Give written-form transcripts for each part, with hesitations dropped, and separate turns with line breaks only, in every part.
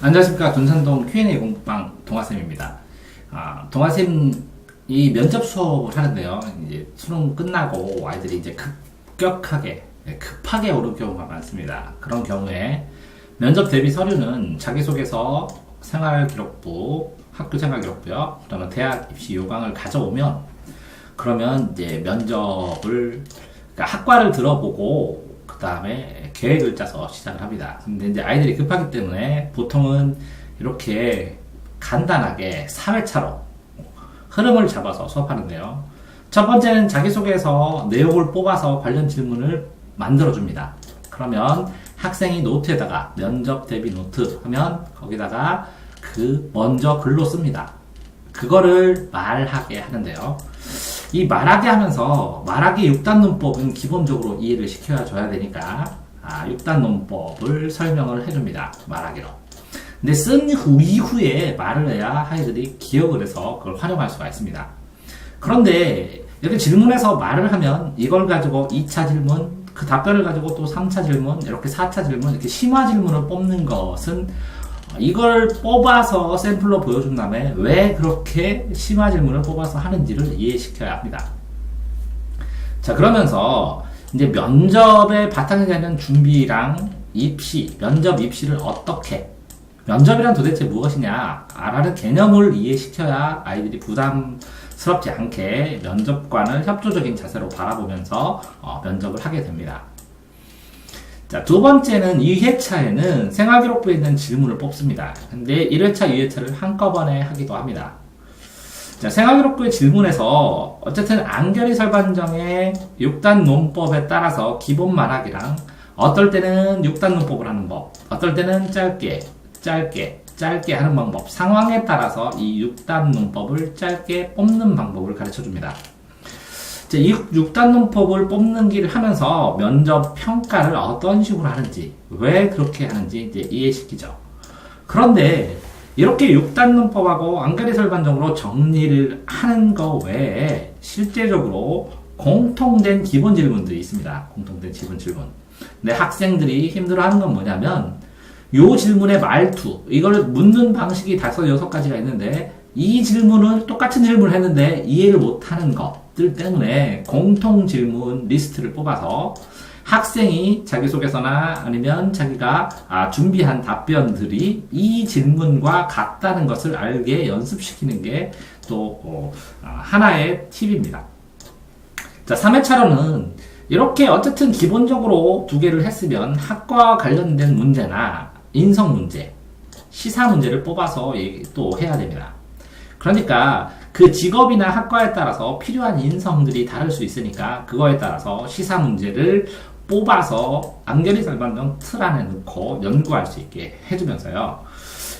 안녕하십니까. 둔산동 Q&A 공부방 동아쌤입니다. 동아쌤 이 면접 수업을 하는데요. 이제 수능 끝나고 아이들이 이제 급하게 오는 경우가 많습니다. 그런 경우에 면접 대비 서류는 자기소개서, 생활기록부, 학교생활기록부요. 그다음에 대학 입시 요강을 가져오면 그러면 이제 면접을 그러니까 학과를 들어보고 그 다음에 계획을 짜서 시작을 합니다. 근데 이제 아이들이 급하기 때문에 보통은 이렇게 간단하게 4회차로 흐름을 잡아서 수업하는데요. 첫 번째는 자기소개서 내용을 뽑아서 관련 질문을 만들어줍니다. 그러면 학생이 노트에다가 면접 대비 노트 하면 거기다가 먼저 글로 씁니다. 그거를 말하게 하는데요. 이 말하게 하면서 말하기 6단 논법은 기본적으로 이해를 시켜줘야 되니까 6단 논법을 설명을 해줍니다. 말하기로. 근데 쓴 이후에 말을 해야 아이들이 기억을 해서 그걸 활용할 수가 있습니다. 그런데 이렇게 질문해서 말을 하면 이걸 가지고 2차 질문, 그 답변을 가지고 또 3차 질문, 이렇게 4차 질문, 이렇게 심화 질문을 뽑는 것은 이걸 뽑아서 샘플로 보여준 다음에 왜 그렇게 심화 질문을 뽑아서 하는지를 이해시켜야 합니다. 자, 그러면서 이제 면접의 바탕이 되는 준비랑 면접 입시를 어떻게, 면접이란 도대체 무엇이냐, 라는 개념을 이해시켜야 아이들이 부담스럽지 않게 면접관을 협조적인 자세로 바라보면서 면접을 하게 됩니다. 자, 두 번째는 2회차에는 생활기록부에 있는 질문을 뽑습니다. 근데 1회차, 2회차를 한꺼번에 하기도 합니다. 자, 생활기록부의 질문에서 어쨌든 안결의 설반정의 6단 논법에 따라서 기본 말하기랑 어떨 때는 6단 논법을 하는 법, 어떨 때는 짧게 하는 방법, 상황에 따라서 이 6단 논법을 짧게 뽑는 방법을 가르쳐 줍니다. 이 6단 논법을 뽑는 길을 하면서 면접 평가를 어떤 식으로 하는지, 왜 그렇게 하는지 이제 이해시키죠. 그런데 이렇게 6단 논법하고 안가리 설반적으로 정리를 하는 거 외에 실제적으로 공통된 기본 질문들이 있습니다. 공통된 기본 질문. 근데 학생들이 힘들어하는 건 뭐냐면 요 질문의 말투, 이걸 묻는 방식이 5, 6가지가 있는데 이 질문은 똑같은 질문을 했는데 이해를 못하는 것들 때문에 공통 질문 리스트를 뽑아서 학생이 자기소개서나 아니면 자기가 준비한 답변들이 이 질문과 같다는 것을 알게 연습시키는 게 또 하나의 팁입니다. 자, 3회차로는 이렇게 어쨌든 기본적으로 2개를 했으면 학과와 관련된 문제나 인성 문제, 시사 문제를 뽑아서 또 해야 됩니다. 그러니까 그 직업이나 학과에 따라서 필요한 인성들이 다를 수 있으니까 그거에 따라서 시사 문제를 뽑아서 안결의 설반정 틀 안에 넣고 연구할 수 있게 해주면서요.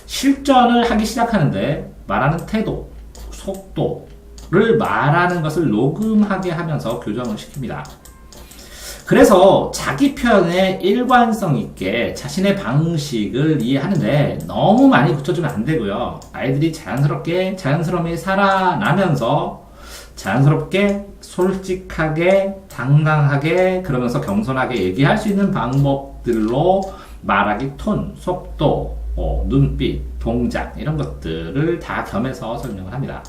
실전을 하기 시작하는데 말하는 태도, 속도를 말하는 것을 녹음하게 하면서 교정을 시킵니다. 그래서 자기 표현에 일관성 있게 자신의 방식을 이해하는데 너무 많이 붙여주면 안 되고요. 아이들이 자연스럽게 살아나면서 자연스럽게 솔직하게 당당하게 그러면서 겸손하게 얘기할 수 있는 방법들로 말하기 톤, 속도, 눈빛, 동작 이런 것들을 다 겸해서 설명을 합니다.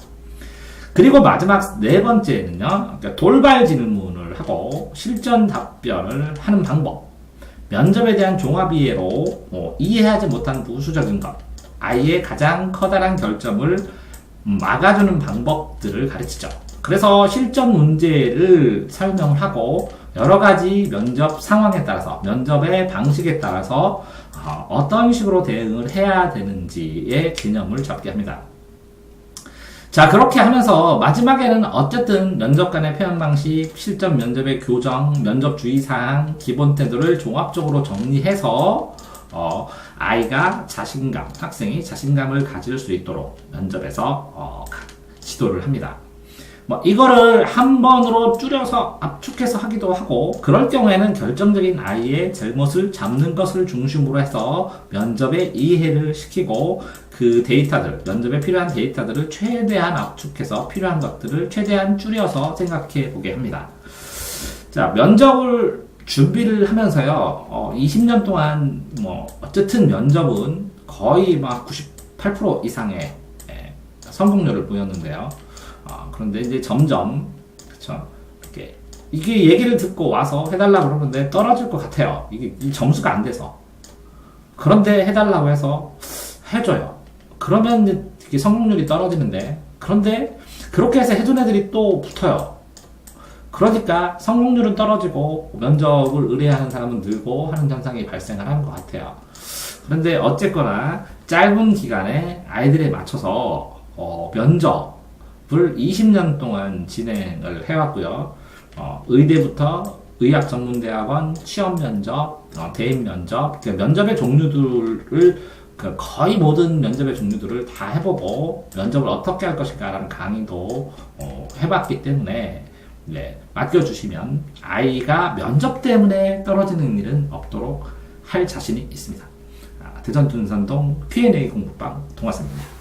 그리고 마지막 4번째는요. 그러니까 돌발 질문을 하고 실전 답변을 하는 방법, 면접에 대한 종합 이해로 이해하지 못한 부수적인 것, 아이의 가장 커다란 결점을 막아주는 방법들을 가르치죠. 그래서 실전 문제를 설명을 하고 여러 가지 면접 상황에 따라서 면접의 방식에 따라서 어떤 식으로 대응을 해야 되는지의 개념을 잡게 합니다. 자, 그렇게 하면서 마지막에는 어쨌든 면접관의 표현 방식, 실전 면접의 교정, 면접 주의사항, 기본 태도를 종합적으로 정리해서 학생이 자신감을 가질 수 있도록 면접에서 지도를 합니다. 이거를 한 번으로 줄여서 압축해서 하기도 하고, 그럴 경우에는 결정적인 아이의 잘못을 잡는 것을 중심으로 해서 면접에 이해를 시키고 그 데이터들, 면접에 필요한 데이터들을 최대한 압축해서 필요한 것들을 최대한 줄여서 생각해 보게 합니다. 자, 면접을 준비를 하면서요, 20년 동안 어쨌든 면접은 거의 막 98% 이상의 성공률을 보였는데요. 그런데 이제 점점 그쵸? 이게 얘기를 듣고 와서 해달라고 그러는데 떨어질 것 같아요. 이게 점수가 안 돼서. 그런데 해달라고 해서 해줘요. 그러면 이제 성공률이 떨어지는데, 그런데 그렇게 해서 해준 애들이 또 붙어요. 그러니까 성공률은 떨어지고 면접을 의뢰하는 사람은 늘고 하는 현상이 발생을 하는 것 같아요. 그런데 어쨌거나 짧은 기간에 아이들에 맞춰서 면접을 20년 동안 진행을 해왔고요. 의대부터 의학전문대학원 취업 면접, 대인 면접, 면접의 종류들을 거의 모든 면접의 종류들을 다 해보고 면접을 어떻게 할 것인가라는 강의도 해봤기 때문에 맡겨주시면 아이가 면접 때문에 떨어지는 일은 없도록 할 자신이 있습니다. 대전 둔산동 Q&A 공부방 동아쌤입니다.